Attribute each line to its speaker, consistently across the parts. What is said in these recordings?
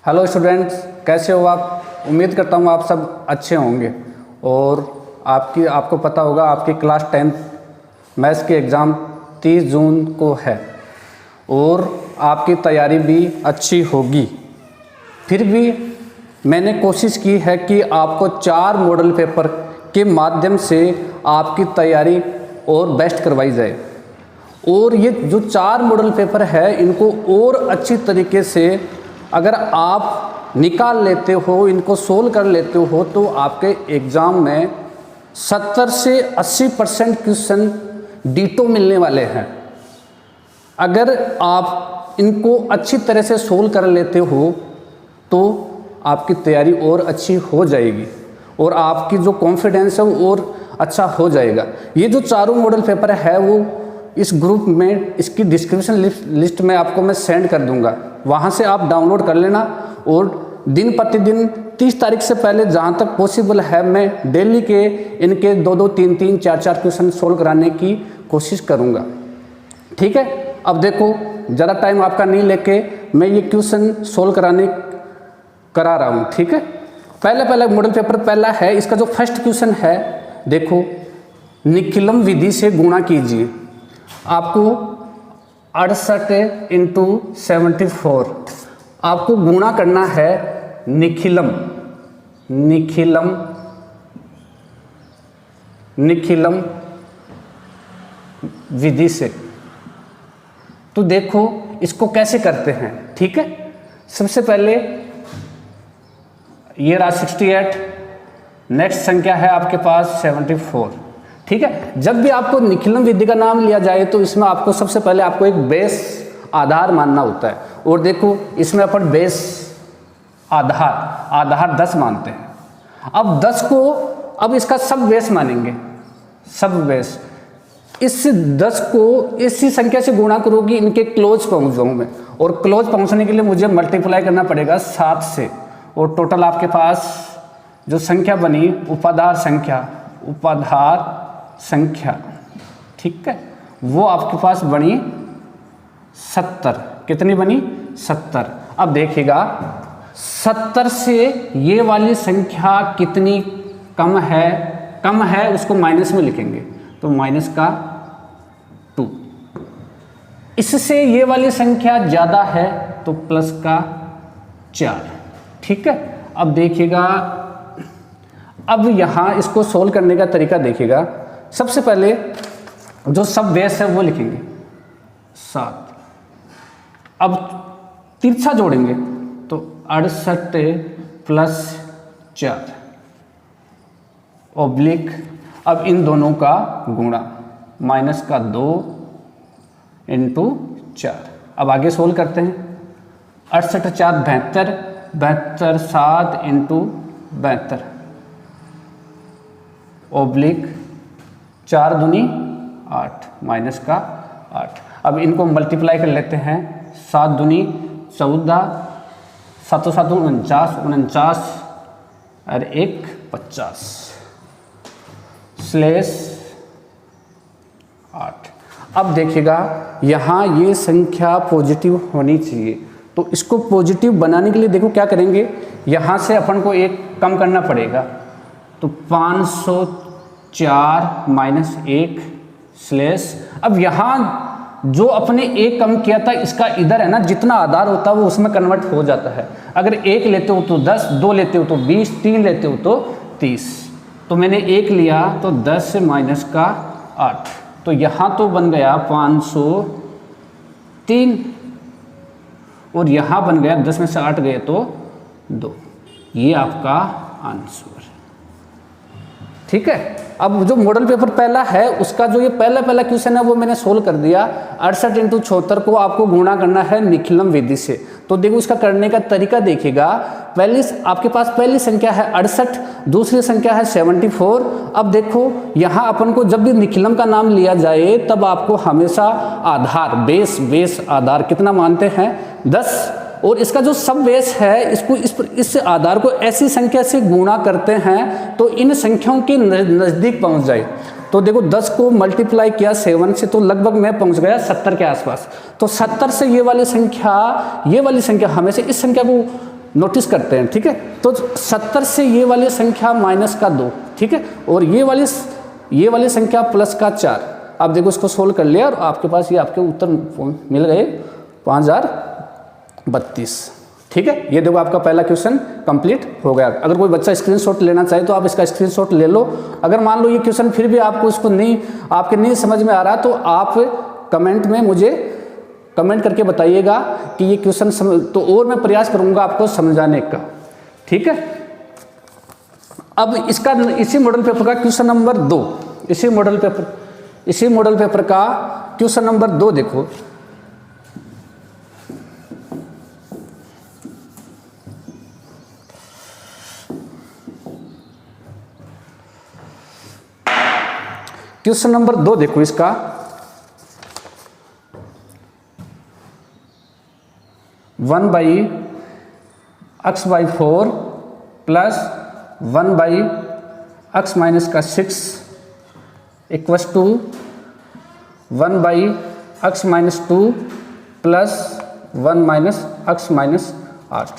Speaker 1: Hello students, कैसे हो आप। उम्मीद करता हूँ आप सब अच्छे होंगे और आपको पता होगा आपकी क्लास 10 मैथ्स की एग्ज़ाम 30 जून को है और आपकी तैयारी भी अच्छी होगी। फिर भी मैंने कोशिश की है कि आपको 4 मॉडल पेपर के माध्यम से आपकी तैयारी और बेस्ट करवाई जाए। और ये जो 4 मॉडल पेपर है इनको और अच्छी तरीके से अगर आप निकाल लेते हो, इनको सोल्व कर लेते हो तो आपके एग्ज़ाम में 70 से 80% क्वेश्चन डीटो मिलने वाले हैं। अगर आप इनको अच्छी तरह से सोल्व कर लेते हो तो आपकी तैयारी और अच्छी हो जाएगी और आपकी जो कॉन्फिडेंस है वो और अच्छा हो जाएगा। ये जो चारों मॉडल पेपर है वो इस ग्रुप में, इसकी डिस्क्रिप्शन लिस्ट में आपको मैं सेंड कर दूंगा, वहाँ से आप डाउनलोड कर लेना। और दिन प्रतिदिन 30 तारीख से पहले जहाँ तक पॉसिबल है मैं डेली के इनके 2-2, 3-3, 4-4 क्वेश्चन सोल्व कराने की कोशिश करूँगा। ठीक है, अब देखो ज़्यादा टाइम आपका नहीं लेके मैं ये क्वेश्चन सोल्व करा रहा हूँ। ठीक है, पहला मॉडल पेपर पहला है, इसका जो फर्स्ट क्वेश्चन है देखो, निखिलम विधि से गुणा कीजिए। आपको 68 इंटू 74 आपको गुणा करना है निखिलम विधि से। तो देखो इसको कैसे करते हैं। ठीक है, सबसे पहले ये रहा 68, नेक्स्ट संख्या है आपके पास 74। ठीक है, जब भी आपको निखिलम विधि का नाम लिया जाए तो इसमें आपको सबसे पहले आपको एक बेस आधार मानना होता है। और देखो इसमें अपन बेस आधार 10 मानते हैं। अब 10 को अब इसका सब बेस मानेंगे, सब बेस। इस 10 को इसी संख्या से गुणा करोगी, इनके क्लोज पहुंच जाऊँ मैं, और क्लोज पहुंचने के लिए मुझे मल्टीप्लाई करना पड़ेगा 7 से। और टोटल आपके पास जो संख्या बनी उपाधार संख्या, ठीक है, वो आपके पास बनी 70। कितनी बनी? 70। अब देखिएगा 70 से ये वाली संख्या कितनी कम है उसको माइनस में लिखेंगे तो माइनस का 2। इससे ये वाली संख्या ज़्यादा है तो प्लस का 4। ठीक है, अब देखिएगा, अब यहाँ इसको सोल्व करने का तरीका देखिएगा। सबसे पहले जो सब बेस है वो लिखेंगे 7। अब तिरछा जोड़ेंगे तो 68 प्लस 4 ऑब्लिक, अब इन दोनों का गुणा माइनस का 2 इंटू 4। अब आगे सोल्व करते हैं। 68 4 72, 72 7 इंटू 72 ऑब्लिक 4 दूनी 8 माइनस का 8। अब इनको मल्टीप्लाई कर लेते हैं। 7 दूनी 14, 7 7 49 और 1 50 स्लेश 8। अब देखिएगा यहाँ ये संख्या पॉजिटिव होनी चाहिए, तो इसको पॉजिटिव बनाने के लिए देखो क्या करेंगे, यहाँ से अपन को एक कम करना पड़ेगा। तो 504 माइनस 1 स्लेश, अब यहाँ जो अपने एक कम किया था इसका इधर है ना, जितना आधार होता है वो उसमें कन्वर्ट हो जाता है। अगर 1 लेते हो तो 10, 2 लेते हो तो 20, 3 लेते हो तो 30। तो मैंने 1 लिया तो 10 से माइनस का 8, तो यहाँ तो बन गया 503 और यहाँ बन गया 10 में से 8 गए तो 2। ये आपका आंसर। ठीक है, अब जो मॉडल पेपर पहला है उसका जो ये पहला क्वेश्चन है वो मैंने सोल्व कर दिया। 68 इंटू 74 को आपको गुणा करना है निखिलम विधि से। तो देखो इसका करने का तरीका देखिएगा। आपके पास पहली संख्या है 68, दूसरी संख्या है 74। अब देखो यहाँ अपन को जब भी निखिलम का नाम लिया जाए तब आपको हमेशा आधार बेस आधार कितना मानते हैं? 10। और इसका जो सब बेस है इसको इस आधार को ऐसी संख्या से गुणा करते हैं तो इन संख्याओं के नज़दीक पहुंच जाए। तो देखो 10 को मल्टीप्लाई किया 7 से तो लगभग मैं पहुंच गया 70 के आसपास। तो 70 से ये वाली संख्या हमें से इस संख्या को नोटिस करते हैं, ठीक है। तो 70 से ये वाली संख्या माइनस का 2, ठीक है, और ये वाली संख्या प्लस का 4। आप देखो इसको सोल्व कर लिया और आपके पास ये आपके उत्तर मिल गए 5032, ठीक है। ये देखो आपका पहला क्वेश्चन कंप्लीट हो गया। अगर कोई बच्चा स्क्रीनशॉट लेना चाहे तो आप इसका स्क्रीनशॉट ले लो। अगर मान लो ये क्वेश्चन फिर भी आपको इसको आपके नहीं समझ में आ रहा तो आप कमेंट में मुझे कमेंट करके बताइएगा कि ये क्वेश्चन तो और मैं प्रयास करूंगा आपको समझाने का, ठीक है। अब इसका इसी मॉडल पेपर का क्वेश्चन नंबर 2, इसी मॉडल पेपर का क्वेश्चन नंबर 2 देखो। क्वेश्चन नंबर 2 देखो इसका, 1/(x/4) plus 1/(x-6) equals to 1/(x-2) plus 1-(x-8).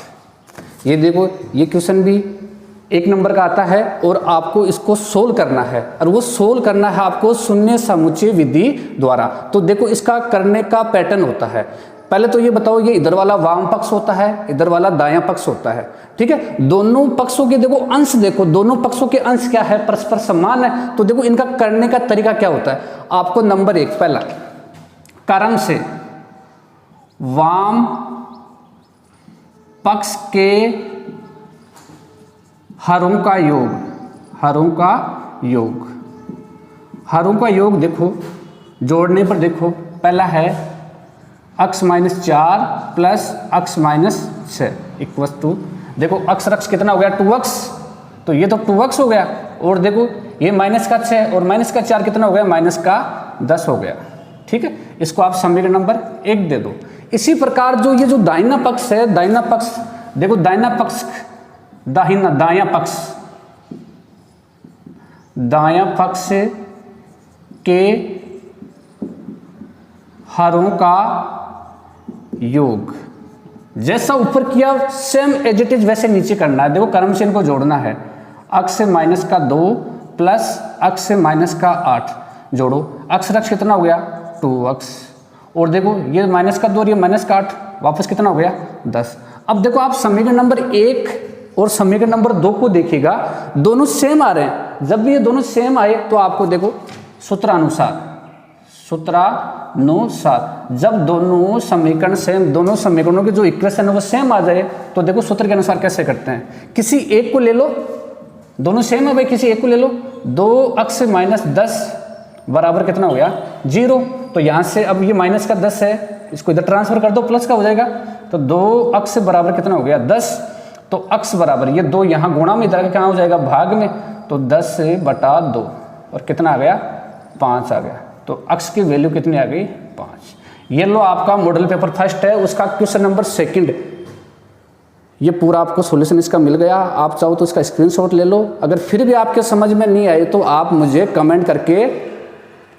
Speaker 1: ये देखो ये क्वेश्चन भी 1 नंबर का आता है और आपको इसको सोल्व करना है, और वो सोल्व करना है आपको शून्य समुच्चय विधि द्वारा। तो देखो इसका करने का पैटर्न होता है, पहले तो ये बताओ ये इधर वाला वाम पक्ष होता है, इधर वाला दायां पक्ष होता है, ठीक है। दोनों पक्षों के देखो अंश, देखो दोनों पक्षों के अंश क्या है, परस्पर समान है। तो देखो इनका करने का तरीका क्या होता है। आपको नंबर 1 पहला क्रम से वाम पक्ष के हरों का योग देखो, जोड़ने पर देखो पहला है x-4 plus x-6 equals to, देखो अक्स रक्स कितना हो गया 2x, तो ये तो 2x हो गया, और देखो ये माइनस का 6 और माइनस का 4 कितना हो गया, माइनस का 10 हो गया, ठीक है। इसको आप समीकरण नंबर 1 दे दो। इसी प्रकार जो ये जो दाहिना पक्ष है, दायां पक्ष के हरों का योग, जैसा ऊपर किया सेम एज इट इज वैसे नीचे करना है। देखो क्रम से इनको जोड़ना है, x से माइनस का 2 प्लस x से माइनस का 8 जोड़ो, x रक्ष कितना हो गया 2x, और देखो ये माइनस का 2 और ये माइनस का 8, वापस कितना हो गया 10। अब देखो आप समीकरण नंबर 1 और समीकरण नंबर 2 को देखिएगा, दोनों सेम आ रहे हैं। जब भी ये दोनों सेम आए तो आपको देखो सूत्रानुसार जब दोनों समीकरण सेम, दोनों समीकरणों की जो इक्वेशन है वो सेम आ जाए तो देखो सूत्र के अनुसार कैसे करते हैं। किसी एक को ले लो, दोनों सेम है भाई, किसी एक को ले लो, 2x माइनस 10 बराबर कितना हो गया 0। तो यहाँ से अब ये माइनस का 10 है, इसको इधर ट्रांसफर कर दो, प्लस का हो जाएगा, तो 2x बराबर कितना हो गया 10। तो x बराबर ये 2 यहाँ गुणा में, इधर क्या हो जाएगा भाग में, तो 10/2 और कितना आ गया 5 आ गया। तो x की वैल्यू कितनी आ गई 5। ये लो आपका मॉडल पेपर फर्स्ट है, उसका क्वेश्चन नंबर 2 ये पूरा आपको सॉल्यूशन इसका मिल गया। आप चाहो तो इसका स्क्रीनशॉट ले लो। अगर फिर भी आपके समझ में नहीं आए तो आप मुझे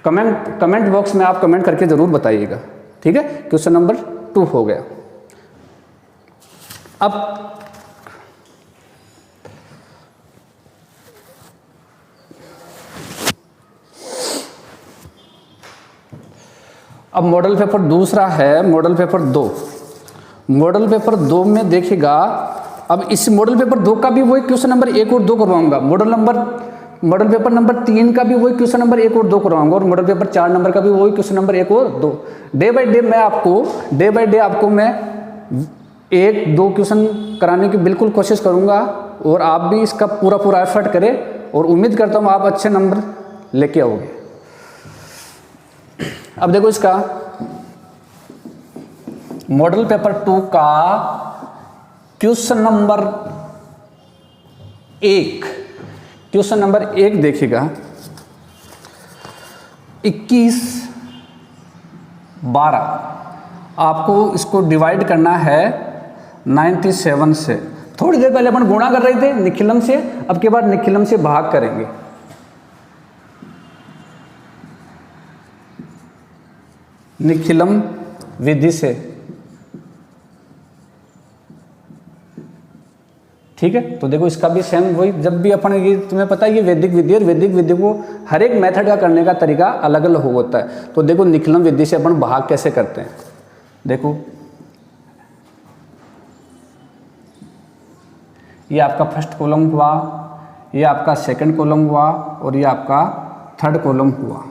Speaker 1: कमेंट बॉक्स में आप कमेंट करके ज़रूर बताइएगा, ठीक है। क्वेश्चन नंबर 2 हो गया। अब मॉडल पेपर दूसरा है, मॉडल पेपर 2। मॉडल पेपर 2 में देखिएगा, अब इस मॉडल पेपर 2 का भी वही क्वेश्चन नंबर 1 और 2 करवाऊंगा, मॉडल पेपर नंबर 3 का भी वही क्वेश्चन नंबर 1 और 2 करवाऊंगा, और मॉडल पेपर 4 नंबर का भी वही क्वेश्चन नंबर 1 और 2। डे बाय डे आपको मैं 1-2 क्वेश्चन कराने की बिल्कुल कोशिश करूंगा, और आप भी इसका पूरा एफर्ट करें, और उम्मीद करता हूँ आप अच्छे नंबर लेके आओगे। अब देखो इसका मॉडल पेपर 2 का क्वेश्चन नंबर 1 देखिएगा, 21/12 आपको इसको डिवाइड करना है 97 से। थोड़ी देर पहले अपन गुणा कर रहे थे निखिलम से, अब के बाद निखिलम से भाग करेंगे। निखिलम विधि से ठीक है। तो देखो इसका भी सेम वही, जब भी अपन ये तुम्हें पता है ये वैदिक विधि और वैदिक विधि को हर एक मेथड का करने का तरीका अलग अलग होता है। तो देखो निखिलम विधि से अपन भाग कैसे करते हैं, देखो ये आपका फर्स्ट कॉलम हुआ, ये आपका सेकंड कॉलम हुआ और ये आपका थर्ड कॉलम हुआ,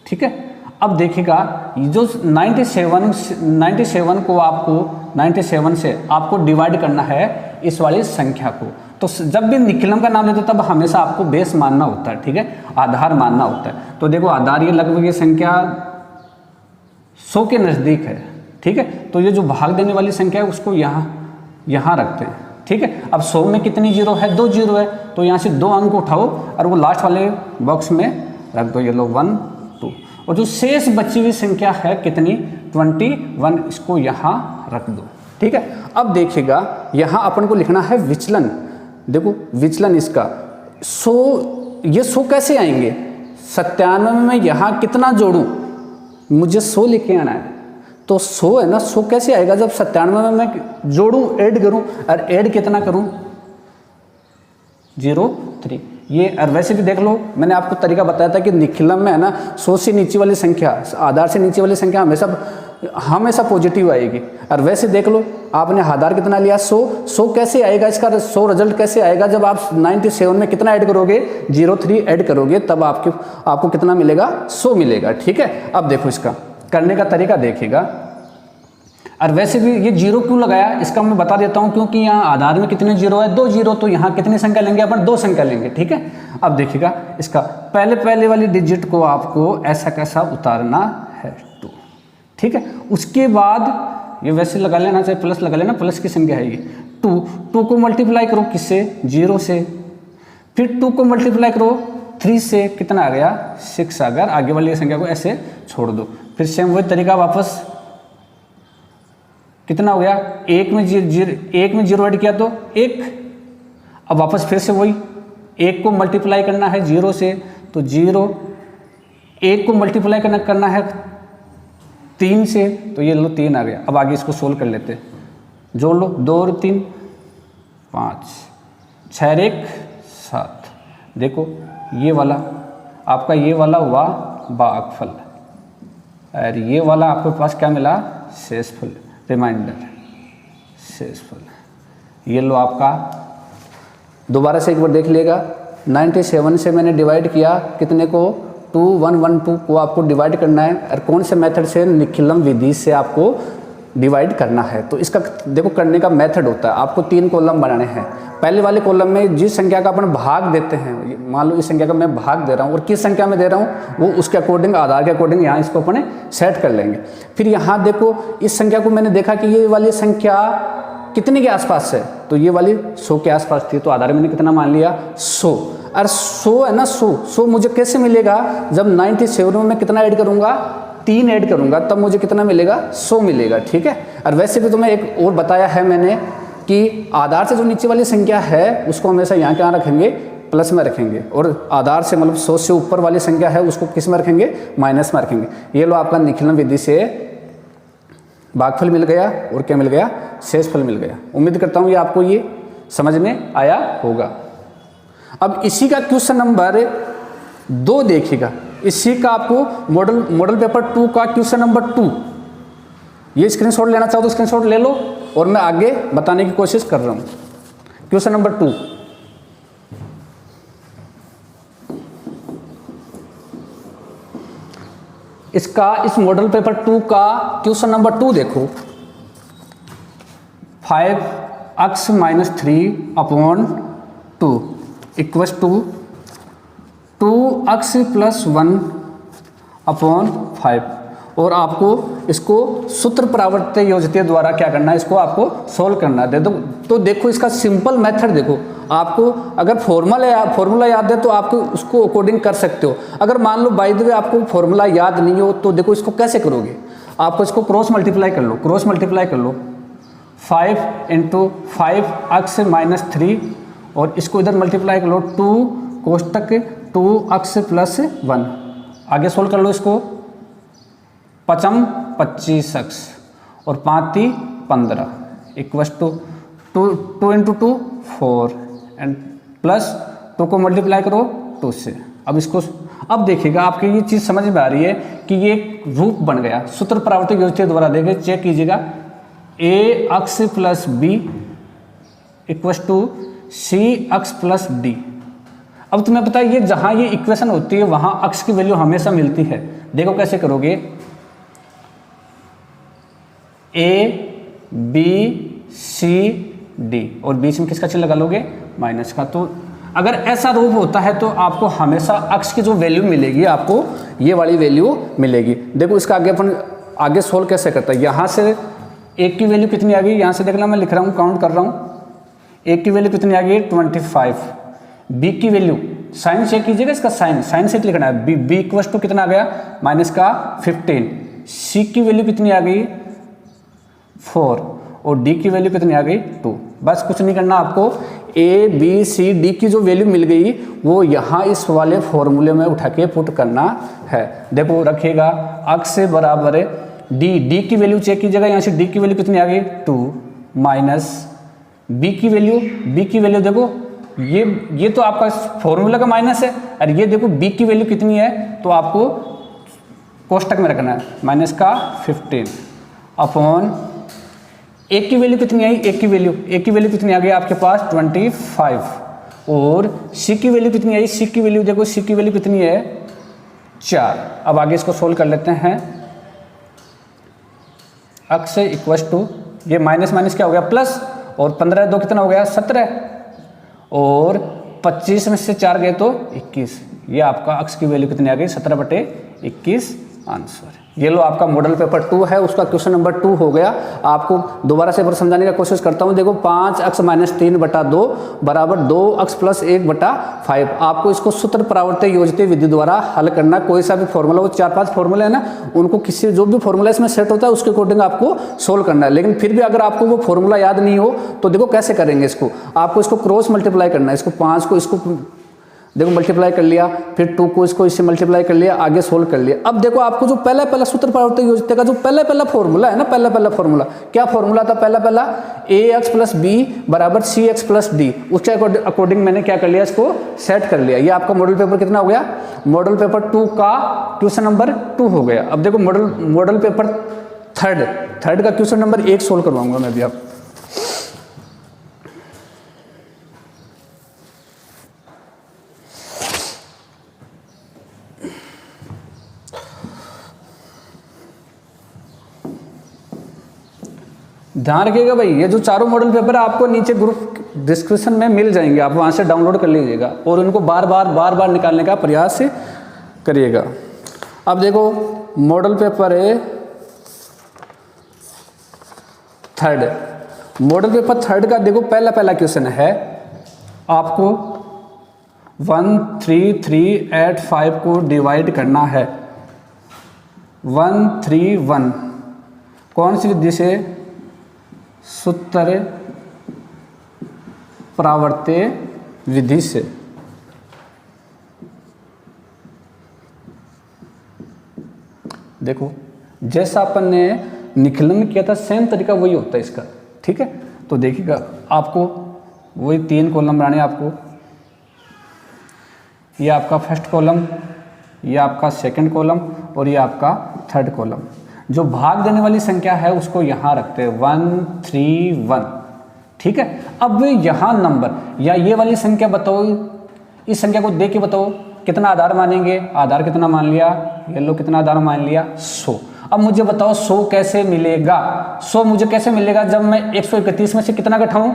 Speaker 1: ठीक है। अब देखिएगा ये जो 97 को आपको 97 से आपको डिवाइड करना है इस वाली संख्या को। तो जब भी निखिलम का नाम लेते हो तब हमेशा आपको बेस मानना होता है, ठीक है, आधार मानना होता है। तो देखो आधार ये लगभग ये संख्या 100 के नज़दीक है, ठीक है। तो ये जो भाग देने वाली संख्या है उसको यहाँ रखते हैं, ठीक है। अब 100 में कितनी जीरो है, 2 जीरो है, तो यहाँ से 2 अंक उठाओ और वो लास्ट वाले बॉक्स में रख दो, ये लो 1 2, और जो शेष बची हुई संख्या है कितनी 21, इसको यहाँ रख दो, ठीक है। अब देखिएगा यहाँ अपन को लिखना है विचलन, देखो विचलन इसका 100, ये 100 कैसे आएंगे, 97 में यहाँ कितना जोड़ूं, मुझे 100 लिखे आना है। तो 100 है ना, 100 कैसे आएगा जब 97 में मैं जोड़ूं, ऐड करूं, और ऐड कितना करूं 0 3। ये और वैसे भी देख लो मैंने आपको तरीका बताया था कि निखिलम में है ना 100 से नीचे वाली संख्या, आधार से नीचे वाली संख्या हमेशा पॉजिटिव आएगी। और वैसे देख लो आपने आधार कितना लिया 100 कैसे आएगा, इसका 100 रिजल्ट कैसे आएगा जब आप 97 में कितना ऐड करोगे 03 ऐड करोगे, तब आपको कितना मिलेगा 100 मिलेगा, ठीक है। अब देखो इसका करने का तरीका देखिएगा। और वैसे भी ये 0 क्यों लगाया इसका मैं बता देता हूँ, क्योंकि यहाँ आधार में कितने जीरो है 2 जीरो, तो यहाँ कितनी संख्या लेंगे अपन 2 संख्या लेंगे, ठीक है। अब देखिएगा इसका पहले वाली डिजिट को आपको ऐसा कैसा उतारना है 2, ठीक है। उसके बाद ये वैसे लगा लेना, चाहे प्लस लगा लेना, प्लस की संख्या है ये 2 को मल्टीप्लाई करो किससे 0 से, फिर 2 को मल्टीप्लाई करो 3 से, कितना आ गया 6 आ गया। आगे वाली संख्या को ऐसे छोड़ दो, फिर सेम वही तरीका वापस कितना हो गया, 1 में 0 ऐड किया तो 1। अब वापस फिर से वही 1 को मल्टीप्लाई करना है 0 से, तो 0, 1 को मल्टीप्लाई करना है 3 से, तो ये लो 3 आ गया। अब आगे इसको सोल्व कर लेते हैं, जोड़ लो 2 और 3 5, 6 और 1 7। देखो ये वाला आपका ये वाला हुआ भागफल, और ये वाला आपके पास क्या मिला शेषफल, रिमाइंडर शेषफल। ये लो आपका, दोबारा से एक बार देख लिएगा, 97 से मैंने डिवाइड किया कितने को 2112 को आपको डिवाइड करना है, और कौन से मेथड से निखिलम विधि से आपको डिवाइड करना है। तो इसका देखो करने का मेथड होता है, आपको 3 कॉलम बनाने हैं। पहले वाले कॉलम में जिस संख्या का अपन भाग देते हैं, मान लो इस संख्या का मैं भाग दे रहा हूँ और किस संख्या में दे रहा हूँ वो उसके अकॉर्डिंग आधार के अकॉर्डिंग यहाँ इसको अपने सेट कर लेंगे। फिर यहाँ देखो इस संख्या को मैंने देखा कि ये वाली संख्या कितने के आसपास है, तो ये वाली 100 के आसपास थी, तो आधार मैंने कितना मान लिया 100। और 100 है ना 100 मुझे कैसे मिलेगा, जब 97 में मैं कितना ऐड करूँगा 3 ऐड करूँगा, तब मुझे कितना मिलेगा 100 मिलेगा, ठीक है। और वैसे भी तुम्हें एक और बताया है मैंने कि आधार से जो नीचे वाली संख्या है उसको हमेशा यहाँ क्या रखेंगे प्लस में रखेंगे, और आधार से मतलब 100 से ऊपर वाली संख्या है उसको किस में रखेंगे माइनस में रखेंगे। ये लो आपका निखिलम विधि से भागफल मिल गया और क्या मिल गया शेषफल मिल गया। उम्मीद करता हूँ ये आपको ये समझ में आया होगा। अब इसी का क्वेश्चन नंबर 2 देखिएगा, इसी का आपको मॉडल पेपर 2 का क्वेश्चन नंबर 2, ये स्क्रीनशॉट लेना चाहो तो स्क्रीनशॉट ले लो और मैं आगे बताने की कोशिश कर रहा हूँ। क्वेश्चन नंबर 2, इसका इस मॉडल पेपर 2 का क्वेश्चन नंबर 2 देखो, 5x - 3/2 इक्वल्स टू 2x + 1/5, और आपको इसको सूत्र परावर्त्य योजते द्वारा क्या करना है, इसको आपको सोल्व करना है। तो देखो इसका सिंपल मेथड देखो, आपको अगर फॉर्मूला याद है तो आपको उसको अकॉर्डिंग कर सकते हो। अगर मान लो बाय द वे आपको फॉर्मूला याद नहीं हो तो देखो इसको कैसे करोगे, आपको इसको क्रॉस मल्टीप्लाई कर लो, 5 × 5x - 3 और इसको इधर मल्टीप्लाई कर लो 2 कोष्टक 2x + 1, आगे सोल्व कर लो इसको, 5 25x और 5 15 इक्वल्स टू 2 × 2 4 एंड प्लस 2 को मल्टीप्लाई करो 2 से। अब इसको अब देखिएगा आपके ये चीज़ समझ में आ रही है कि ये एक रूप बन गया। सूत्र परावर्तित योजना द्वारा देखिए चेक कीजिएगा, ए अक्ष प्लस बी इक्वस टू सी अक्ष प्लस डी। अब तुम्हें पता है ये जहाँ ये इक्वेशन होती है वहाँ अक्ष की वैल्यू हमेशा मिलती है। देखो कैसे करोगे, ए बी सी डी और बीच में किसका चिन्ह लगा लोगे, माइनस का। तो अगर ऐसा रूप होता है तो आपको हमेशा अक्ष की जो वैल्यू मिलेगी आपको ये वाली वैल्यू मिलेगी। देखो इसका आगे अपन आगे सोल्व कैसे करता है। यहाँ से एक की वैल्यू कितनी आ गई, यहाँ से देखना मैं लिख रहा हूँ, काउंट कर रहा हूँ। एक की वैल्यू कितनी आ गई 25, बी की वैल्यू साइन चेक कीजिएगा, इसका साइन से लिखना है। बी इक्वस टू कितना आ गया माइनस का 15, सी की वैल्यू कितनी आ गई 4 और डी की वैल्यू कितनी आ गई 2। बस कुछ नहीं करना आपको, ए बी सी डी की जो वैल्यू मिल गई वो यहाँ इस वाले फॉर्मूले में उठा के पुट करना है। देखो रखिएगा अक्ष से बराबर है डी की वैल्यू चेक कीजिएगा, यहाँ से डी की वैल्यू कितनी आ गई 2 माइनस बी की वैल्यू देखो ये तो आपका फॉर्मूला का माइनस है, और ये देखो बी की वैल्यू कितनी है तो आपको कोष्टक में रखना है माइनस का 15 अपॉन ए की वैल्यू कितनी आई, ए की वैल्यू कितनी आ गई आपके पास 25 और सी की वैल्यू कितनी आई, सी की वैल्यू देखो, सी की वैल्यू कितनी है 4। अब आगे इसको सोल्व कर लेते हैं। अक्ष से इक्वस टू ये माइनस माइनस क्या हो गया प्लस, और 15 2 कितना हो गया 17 और 25 में से 4 गए तो 21। ये आपका अक्ष की वैल्यू कितनी आ गई 17/21 आंसर। ये लो आपका मॉडल पेपर 2 है, उसका क्वेश्चन नंबर 2 हो गया। आपको दोबारा से समझाने का कोशिश करता हूँ। देखो 5 अक्ष माइनस 3/2 बराबर 2 अक्ष प्लस 1/5। आपको इसको सूत्र परावर्तित योजित विधि द्वारा हल करना। कोई सा भी फॉर्मूला, वो 4-5 फॉर्मूले है ना, उनको किसी जो भी फॉर्मूला इसमें सेट होता है उसके अकॉर्डिंग आपको सोल्व करना है। लेकिन फिर भी अगर आपको वो फॉर्मूला याद नहीं हो तो देखो कैसे करेंगे इसको। आपको इसको क्रॉस मल्टीप्लाई करना है, इसको 5 को इसको देखो मल्टीप्लाई कर लिया, फिर 2 को इसको इससे मल्टीप्लाई कर लिया, आगे सोल्व कर लिया। अब देखो आपको जो पहला सूत्र परावर्तित योजित का जो पहला फॉर्मूला है ना, पहला फॉर्मूला क्या फॉर्मूला था, पहला ए एक्स प्लस बी बराबर सी एक्स प्लस डी। उसके अकॉर्डिंग मैंने क्या कर लिया, इसको सेट कर लिया। ये आपका मॉडल पेपर कितना हो गया, मॉडल पेपर 2 का क्वेश्चन नंबर 2 हो गया। अब देखो मॉडल पेपर थर्ड का क्वेश्चन नंबर 1 सोल्व करवाऊंगा मैं भी। आप ध्यान रखिएगा भाई, ये जो चारों मॉडल पेपर आपको नीचे ग्रुप डिस्क्रिप्शन में मिल जाएंगे, आप वहाँ से डाउनलोड कर लीजिएगा और उनको बार बार निकालने का प्रयास करिएगा। अब देखो मॉडल पेपर है मॉडल पेपर थर्ड का देखो पहला क्वेश्चन है। आपको 1 3 3 8 5 को डिवाइड करना है 1 3 1 कौन सी विधि से, सूत्र परावर्तित विधि से। देखो जैसा अपन ने निकलन में किया था सेम तरीका वही होता है इसका, ठीक है। तो देखिएगा आपको वही 3 कॉलम बनाने, आपको ये आपका फर्स्ट कॉलम, ये आपका सेकंड कॉलम और ये आपका थर्ड कॉलम। जो भाग देने वाली संख्या है उसको यहाँ रखते हैं 1 3 1, ठीक है। अब यहाँ नंबर या ये वाली संख्या बताओ, इस संख्या को देख के बताओ कितना आधार मानेंगे। आधार कितना मान लिया, ये लो कितना आधार मान लिया 100। अब मुझे बताओ 100 कैसे मिलेगा। 100 मुझे कैसे मिलेगा जब मैं 131 में से कितना घटाऊं,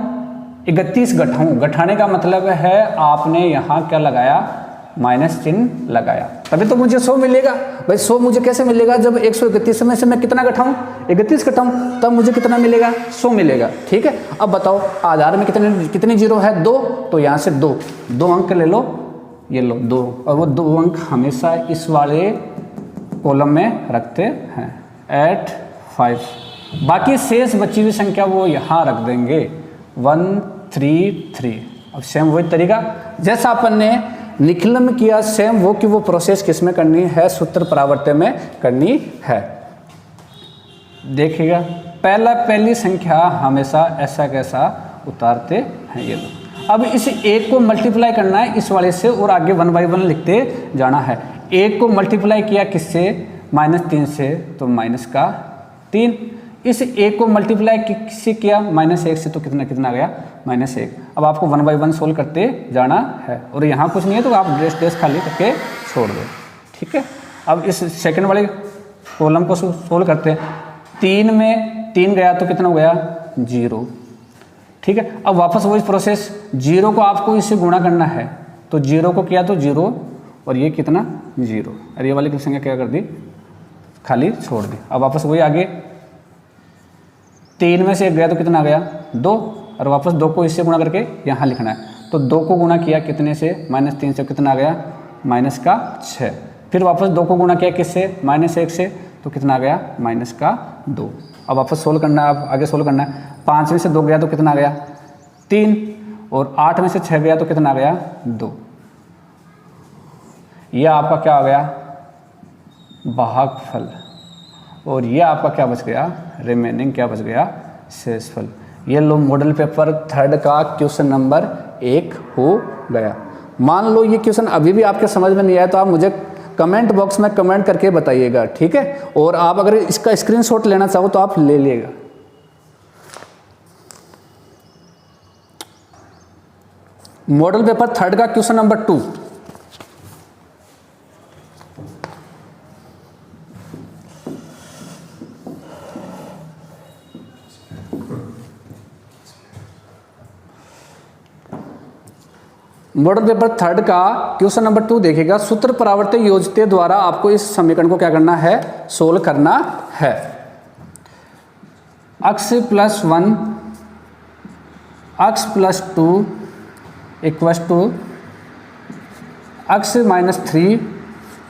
Speaker 1: 31 घटाऊं। घटाने का मतलब है आपने यहाँ क्या लगाया, माइनस चिन्ह लगाया, तभी तो मुझे 100 मिलेगा। भाई 100 मुझे कैसे मिलेगा जब 131 में से मैं कितना घटाऊं, 31 घटाऊं, तब मुझे कितना मिलेगा 100 मिलेगा, ठीक है। अब बताओ आधार में कितने जीरो है 2, तो यहाँ से 2 अंक ले लो, ये लो 2, और वो 2 अंक हमेशा इस वाले कॉलम में रखते हैं 8 5। बाकी शेष बची हुई संख्या वो यहाँ रख देंगे 1 3 3। अब सेम वही तरीका जैसा अपन ने निकलन में किया, सेम वो कि वो प्रोसेस किस में करनी है, सूत्र परावर्तन में करनी है। देखिएगा पहली संख्या हमेशा ऐसा कैसा उतारते हैं, ये लो। अब इस एक को मल्टीप्लाई करना है इस वाले से और आगे 1 बाई 1 लिखते जाना है। एक को मल्टीप्लाई किया किससे, -3 से, तो -3। इस एक को मल्टीप्लाई किससे किया, -1 से, तो कितना कितना आ गया, -1। अब आपको 1 बाई 1 सोल्व करते जाना है और यहाँ कुछ नहीं है तो आप डैश खाली करके छोड़ दो, ठीक है। अब इस सेकंड वाले कॉलम को सोल्व करते हैं। 3 में 3 गया तो कितना हो गया, 0, ठीक है। अब वापस वही प्रोसेस, 0 को आपको इससे गुणा करना है, तो 0 को किया तो 0 और ये कितना 0, और ये वाली की संख्या क्या कर दी, खाली छोड़ दी। अब वापस वही आगे, 3 में से 1 गया तो कितना आ गया, 2, और वापस 2 को इससे गुणा करके यहाँ लिखना है, तो 2 को गुणा किया कितने से, -3 से, कितना आ गया, -6। फिर वापस 2 को गुणा किया किससे, -1 से, तो कितना आ गया, -2। अब वापस सोल्व करना है, अब आगे सोल्व करना है। 5 में से 2 गया तो कितना आ गया, 3, और 8 में से 6 गया तो कितना आ गया, 2। यह आपका क्या आ गया, भागफल, और ये आपका क्या बच गया, रिमेनिंग क्या बच गया, शेषफल। ये लो मॉडल पेपर 3 का क्वेश्चन नंबर 1 हो गया। मान लो ये क्वेश्चन अभी भी आपके समझ में नहीं आया तो आप मुझे कमेंट बॉक्स में कमेंट करके बताइएगा, ठीक है। और आप अगर इसका स्क्रीनशॉट लेना चाहो तो आप ले लीजिएगा। मॉडल पेपर 3 का क्वेश्चन नंबर 2। मॉडल पेपर 3 का क्वेश्चन नंबर 2 देखिएगा। सूत्र परावर्तित योजते द्वारा आपको इस समीकरण को क्या करना है, सोल्व करना है। x + 1 x + 2 = x - 3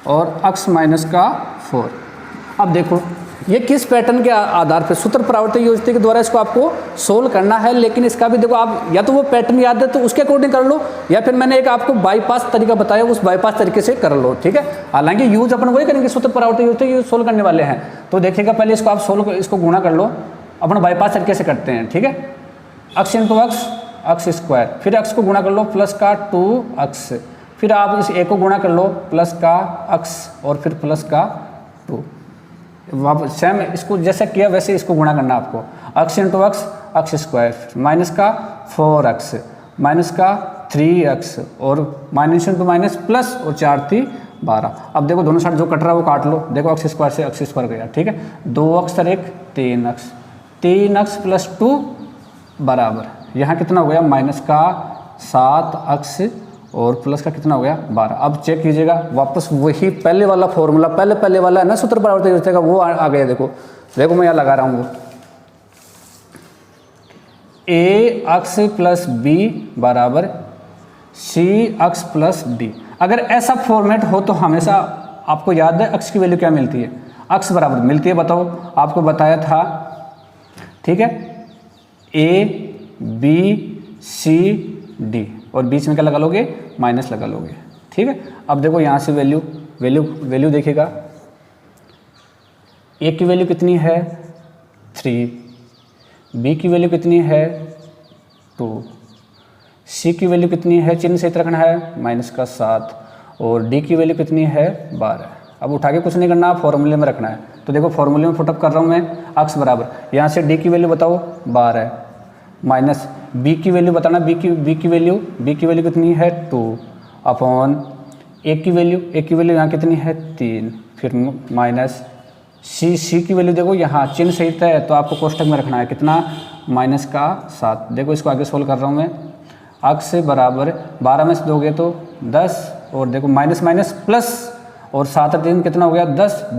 Speaker 1: और x - 4। अब देखो ये किस पैटर्न के आधार पर, सूत्र परावर्तित योजते के द्वारा इसको आपको सोल्व करना है। लेकिन इसका भी देखो, आप या तो वो पैटर्न याद है तो उसके अकॉर्डिंग कर लो, या फिर मैंने एक आपको बाईपास तरीका बताया उस बाईपास तरीके से कर लो, ठीक है। हालांकि यूज अपन वही करेंगे, सूत्र परावर्तित योजते यूज सोल्व करने वाले हैं। तो देखिएगा पहले इसको आप सोल्व, इसको गुणा कर लो, अपन बाईपास तरीके से करते हैं, ठीक है। x × x² फिर x को गुणा कर लो +2x, फिर आप इस a को गुणा कर लो +x और फिर +2। सेम इसको जैसे किया वैसे इसको गुणा करना आपको। x × x² -4x -3x और -× प्लस और 4 × 12। अब देखो दोनों साइड जो कट रहा है वो काट लो। देखो x² से x² गया, ठीक है। 2x और 1 3x, 3x + 2 बराबर, यहाँ कितना हो गया, -7x और प्लस का कितना हो गया 12। अब चेक कीजिएगा वापस वही पहले वाला फॉर्मूला, पहले वाला है ना सूत्र परावर्तित योजते का, वो आ गया। देखो मैं यहाँ लगा रहा हूँ वो ax + b = cx + d। अगर ऐसा फॉर्मेट हो तो हमेशा आपको याद है x की वैल्यू क्या मिलती है, x बराबर मिलती है, बताओ आपको बताया था, ठीक है। a b c d और बीच में क्या लगा लोगे, माइनस लगा लोगे, ठीक है। अब देखो यहाँ से वैल्यू देखिएगा, a की वैल्यू कितनी है 3, b की वैल्यू कितनी है 2, c की वैल्यू कितनी है, चिन्ह सहित रखना है -7 और d की वैल्यू कितनी है 12। अब उठा के कुछ नहीं करना, फॉर्मूले में रखना है। तो देखो फॉर्मूले में पुटअप कर रहा हूँ मैं, x बराबर, यहाँ से d की वैल्यू बताओ 12 माइनस b की वैल्यू बताना, b की वैल्यू कितनी है 2 अपॉन a की वैल्यू यहाँ कितनी है 3, फिर माइनस c की वैल्यू देखो यहाँ चिन्ह सहित है तो आपको कोष्टक में रखना है, कितना -7। देखो इसको आगे सोल्व कर रहा हूँ मैं। x बराबर 12 में से दोगे तो 10 और देखो माइनस प्लस और 7 और 3 कितना हो गया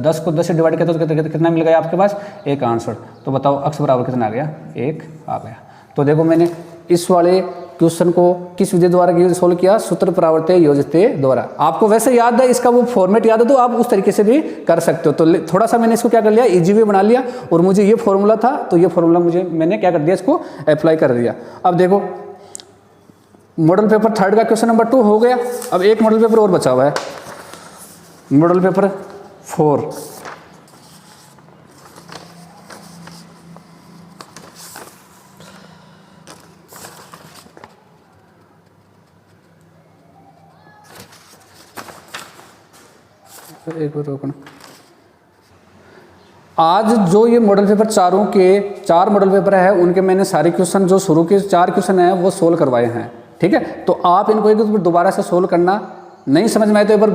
Speaker 1: 10 को 10 से डिवाइड किया तो कितना मिल गया आपके पास, एक आंसर। तो बताओ x बराबर कितना आ गया, 1 आ गया। तो देखो मैंने इस वाले क्वेश्चन को किस विधि द्वारा सोल्व किया, सूत्र परावर्तित योजते द्वारा। आपको वैसे याद है, इसका वो फॉर्मेट याद है तो आप उस तरीके से भी कर सकते हो। तो थोड़ा सा मैंने इसको क्या कर लिया, इजी वे बना लिया, और मुझे ये फॉर्मूला था तो ये फॉर्मूला मैंने क्या कर दिया, इसको अप्लाई कर दिया। अब देखो मॉडल पेपर 3 का क्वेश्चन नंबर 2 हो गया। अब एक मॉडल पेपर और बचा हुआ है, मॉडल पेपर 4। एक बार रोकना। आज जो ये मॉडल पेपर चारों के 4 मॉडल पेपर है, उनके मैंने सारे क्वेश्चन जो शुरू के 4 क्वेश्चन हैं वो सोल्व करवाए हैं, ठीक है। तो आप इनको एक बार दोबारा से सोल्व करना, नहीं समझ में आए तो एक बार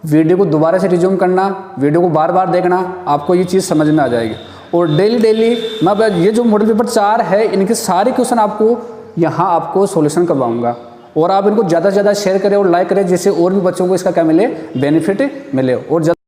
Speaker 1: वीडियो को दोबारा से रिज्यूम करना, वीडियो को बार बार देखना, आपको ये चीज़ समझ में आ जाएगी। और डेली मैं ये जो मॉडल पेपर 4 है, इनके सारे क्वेश्चन आपको यहाँ आपको सॉल्यूशन करवाऊंगा। और आप इनको ज़्यादा से ज़्यादा शेयर करें और लाइक करें, जिससे और भी बच्चों को इसका क्या मिले, बेनिफिट मिले। और